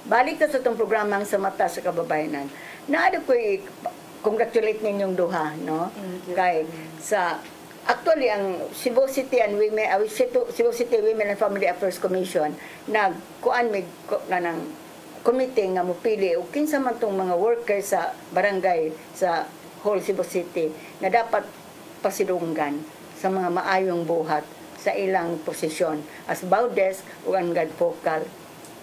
Balik na sa itong programang sa mata sa kababayanan. Naano ko congratulate ninyong duha, no? Kay sa actually ang Cebu City and Women, Cebu City Women and Family Affairs Commission nagkuan mig na ng committee nga mopili og kinsa man tong mga workers sa barangay sa whole Cebu City na dapat pasidunggan sa mga maayong buhat sa ilang posisyon as bawdesk ug ang focal.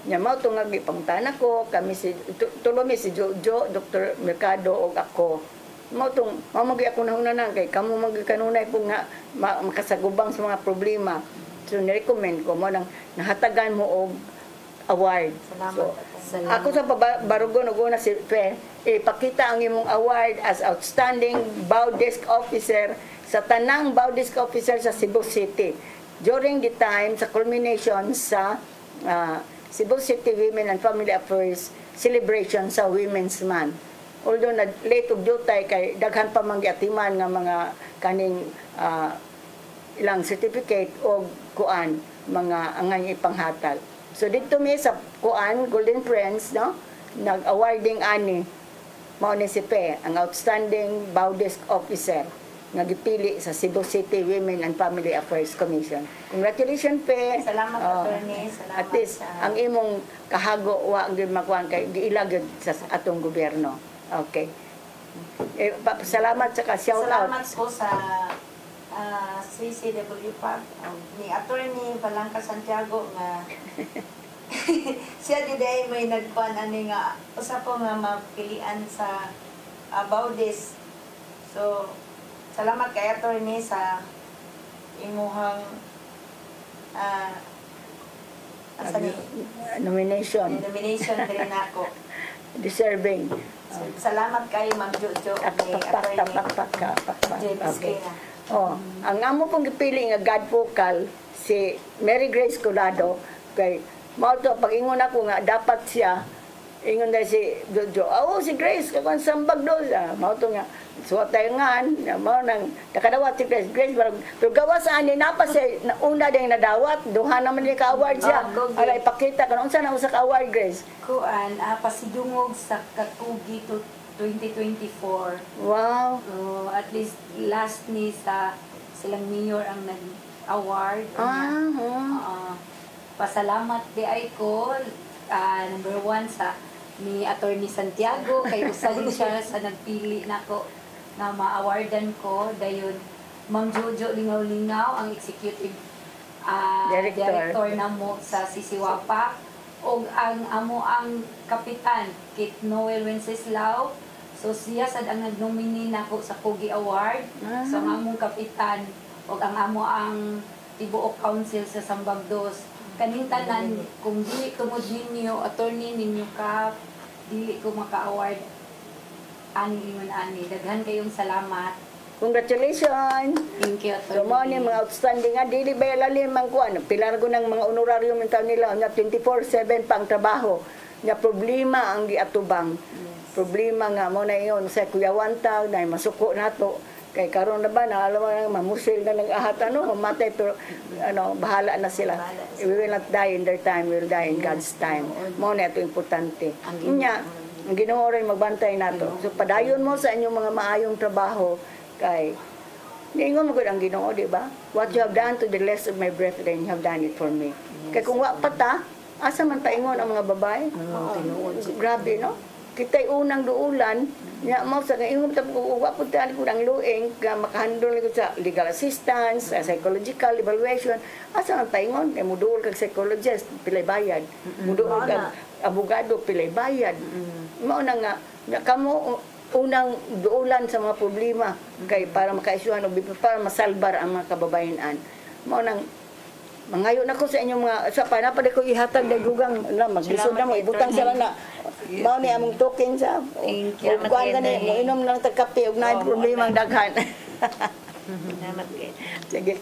Nya mao to nga gipangutana ko kami si tulo mi si Jojo, Dr. Mercado og ako. Mao magi ako nahunanan kay kamo magikanunay po nga makasagubang sa mga problema. So ni-recommend ko mo nang nahatagan mo og award. Salamat. Ako sa barugon og una si Pe, ipakita ang imong award as outstanding bow desk officer sa tanang bow desk officer sa Cebu City during the time sa culmination sa Cebu City Women and Family Affairs celebration sa Women's Month. Although na late og dutay kay daghan pa man giatiman nga mga kaning ilang certificate o kuan mga angay ipanghatag. So dito mi sa kuan Golden Friends no nag-awarding ani mao ni si Pe ang outstanding bow desk officer nga gipili sa Cebu City Women and Family Affairs Commission. Congratulations, Pe. Salamat, attorney. Salamat. At least, ang imong kahago wa ang makuan kay giilagod sa atong gobyerno. Okay. Salamat sa shout out. Salamat po sa CCW PAG ni attorney Balangka Santiago nga siya diday may nagkuan ani nga usa po nga mapilian sa Baudis. So salamat kay attorney sa imuhang nomination din ako. Deserving. Salamat kay Ma'am Jojo ni attorney. Ang amo pong gipili nga God vocal si Mary Grace Colado kay mao to pag ingon ako nga dapat siya ingon na si Jojo. Si Grace kagon sambag do mao to nga suwatangan mao nang nakadawat si Grace pero gawas ani napa siya una ding nadawat duha naman ni ka-award siya ala ipakita kanon unsa na usa ka-award Grace kuan pasidungog sa Katugi to 2024. Wow. At least last ni sa silang mayor ang nag-award. Pasalamat di ay ko number 1 sa ni Attorney Santiago kay usahin siya sa nagpili nako na ma-awardan ko dayon Ma'am Jojo Lingaw-Lingaw ang executive director namo sa Sisiwapa og ang amo ang kapitan Kit Noel Wenceslao. So siya sad ang nag-nominate nako sa Kugi Award. So ang among kapitan og ang amo ang tibuok council sa Sambagdos. Kaning tanan kung dili tumod ninyo attorney ninyo ka dili ko maka-award ani daghan kayong salamat. Congratulations. Thank you, attorney. So mo ni mga outstanding nga dili ba lalim man kuan pilar ko ng mga honorarium mental nila nga 24/7 pang trabaho nga problema ang giatubang. Problema nga mo na iyon sa kuyawanta na masuko nato kay karon na ba na alam mo mamusil na lang ahat mamatay pero bahala na sila. We will not die in their time, we will die in God's time. Mo na ito importante. Nya ang Ginoo rin magbantay nato. So padayon mo sa inyong mga maayong trabaho kay niingon mo gud ang Ginoo, di ba? What you have done to the less of my brethren, you have done it for me. Kay kung wa pata, asa man paingon ang mga babae? Grabe, no? Kita'y unang duulan, nya mo sa ingon ta wa pud tali ko ang lueng ka makahandol ko sa legal assistance, psychological evaluation. Asa man paingon kay muduol kag psychologist pilay bayad. Muduol kag abogado pilay bayad. Mao na nga kamo unang duulan sa mga problema kay para makaisuhan o para masalbar ang mga kababayan-an. Mao nang Mangayo na ko sa inyong mga sa panapad ko ihatag dagugang na maglisod na mo ibutang sila na mao ni among token sa kuan gani mo inom lang tag kape ug naay problema ang daghan. Salamat kay. Sige.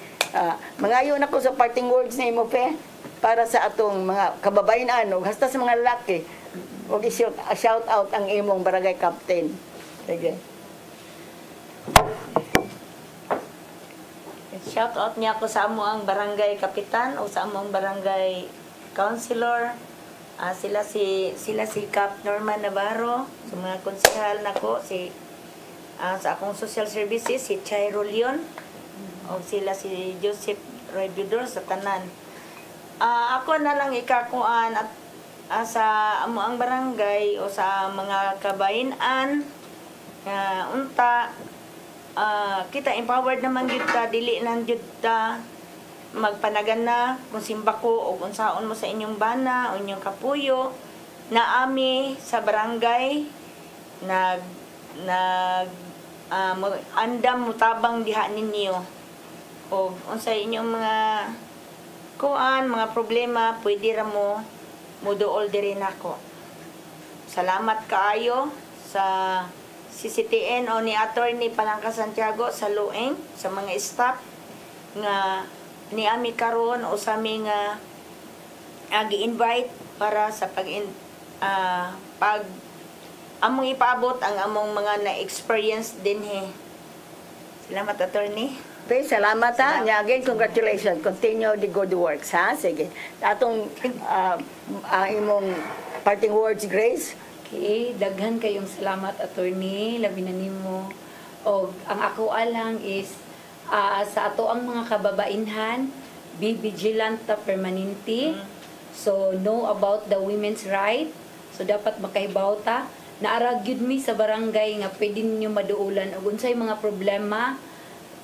Mangayo na ko sa parting words ni mo pe para sa atong mga kababayan ug hasta sa mga lalaki. Ug shout out ang imong barangay captain. Sige. Shout out niya ako sa amo ang barangay kapitan o sa amo ang barangay councilor. Sila si Cap Norman Navarro, sa mga konsehal nako sa akong social services si Chairo Leon o sila si Joseph Redudor sa tanan. Ako na lang ikakuan at sa amo ang barangay o sa mga kabayinan unta kita empowered naman gyud ta dili nang gyud ta magpanagan na kung simbako o unsaon mo sa inyong bana o inyong kapuyo na ami sa barangay andam mutabang diha ninyo o unsay inyong mga mga problema pwede ra mo muduol diri nako. Salamat kaayo sa CCTN o ni Attorney Palangka Santiago sa Lueng sa mga staff nga ni ami karon o sa aming gi-invite para sa pag among ipaabot ang among mga na-experience din Salamat, Attorney. Okay, salamat ha. Again, congratulations. Continue the good works ha. Sige. Atong imong parting words, Grace. Okay, daghan kayong salamat, Attorney. Labi na nimo. O ang ako alang is sa ato ang mga kababainhan, be vigilant ta permanente. So know about the women's right. So dapat makahibaw ta. Naara gyud mi sa barangay nga pwede ninyo maduulan og unsay mga problema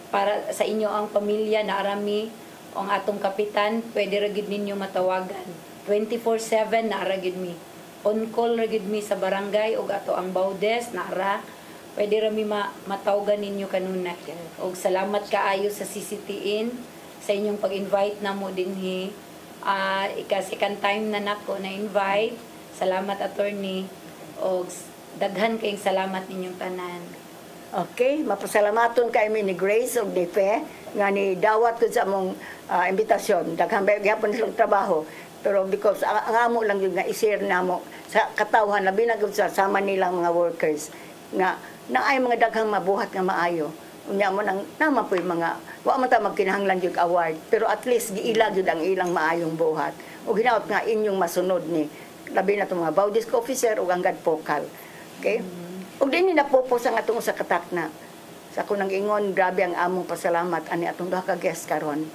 para sa inyo ang pamilya. Naara mi ang atong kapitan, pwede ra gyud ninyo matawagan. 24/7 naara gyud mi. On call ra gyud mi sa barangay ug ato ang bawdes naara. Pwede ra mi matawagan ninyo kanunay. Og salamat kaayo sa CCTN sa inyong pag-invite namo dinhi. Second time na nako na invite. Salamat, Attorney. Og daghan kayong salamat ninyong tanan. Okay, mapasalamaton kay mi ni Grace og Defe nga ni dawat ko sa among imbitasyon. Daghan ba gyapon silang trabaho. Pero because ang amo lang yung nga i-share namo sa katawhan labi na gud sa sama nilang mga workers nga naay mga daghang mabuhat nga maayo. Unya mo nang nama po'y mga wa man ta magkinahanglan yung award pero at least giilag yun ang ilang maayong buhat. O hinaot nga inyong masunod ni labi na itong mga Baudisco officer o hanggang pokal. Okay? O din ninapopo sa nga itong sa katakna. Sa ako nang ingon, grabe ang among pasalamat ani atong duha ka guest karon.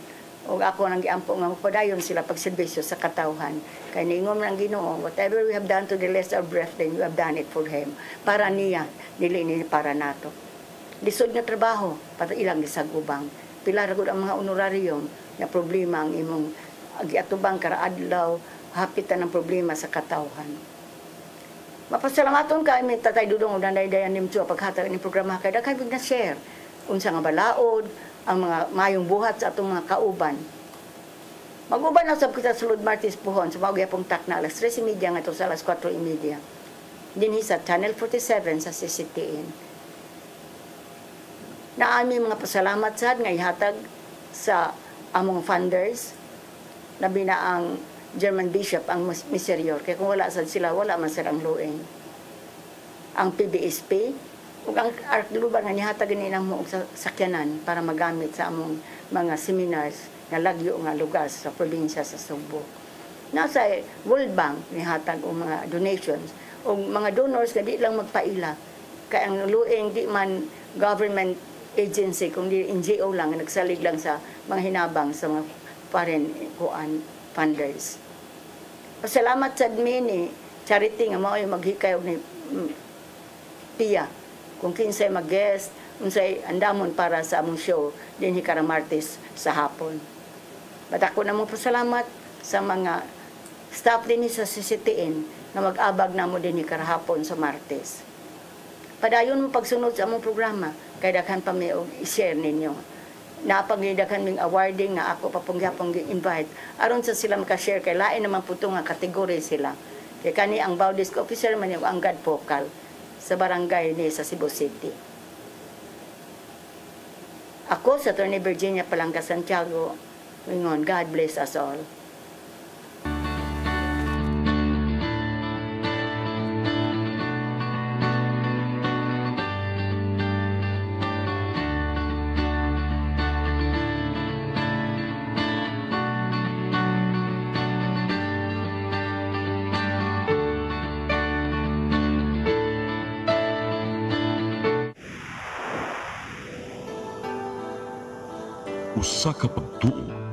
O ako nang giampo nga magpadayon sila pagserbisyo sa katawhan. Kaya niingon man ang Ginoo, whatever we have done to the less our breath, then we have done it for Him. Para niya, dili ni para nato. Lisod nga trabaho, para ilang gisagubang. Pilar gud ang mga honorarium na problema ang imong giatubang karaadlaw, hapitan ng problema sa katawhan. Mapasalamaton ka mi Tatay Dudong og Nanay Dayan nimto paghatag ni programa kay daghay big na share unsa nga balaod ang mga mayong buhat sa atong mga kauban. Mag-uban na sab kita sulod Martes puhon sa mga gyapong takna alas 3:30 ngadto sa alas 4:30. Dinhi sa Channel 47 sa CCTN. Naami mga pasalamat sad nga ihatag sa among funders labi na ang German Bishop ang miserior kaya kung wala sad sila wala man sad ang Lueng. Ang PBSP ug ang Artluban nga nihatag ni nang mo sa sakyanan para magamit sa among mga seminars nga lagyo nga lugar sa probinsya sa Subo. Nasa World Bank nihatag og mga donations og mga donors nga di lang magpaila kay ang Lueng di man government agency kundi NGO lang nagsalig lang sa mga hinabang sa mga foreign funders. Pasalamat sa admin ni charity nga mao maghikay og ni Pia kung kinsay mag-guest unsay andamon para sa among show dinhi karong Martes sa hapon. Badako na mo pasalamat sa mga staff dinhi sa CCTN na mag-abag namo dinhi karahapon sa Martes. Padayon mo pagsunod sa among programa kay daghan pa mi og i-share ninyo. napagnidagan ming awarding nga ako pa pong invite aron sa sila maka-share kay lain naman po nga kategory sila. Kay kani ang Bow Desk Officer man yung ang God Vocal sa barangay ni sa Cebu City. Ako sa Attorney Virginia Palangga Santiago, ingon, God bless us all. Usa ka pagtuo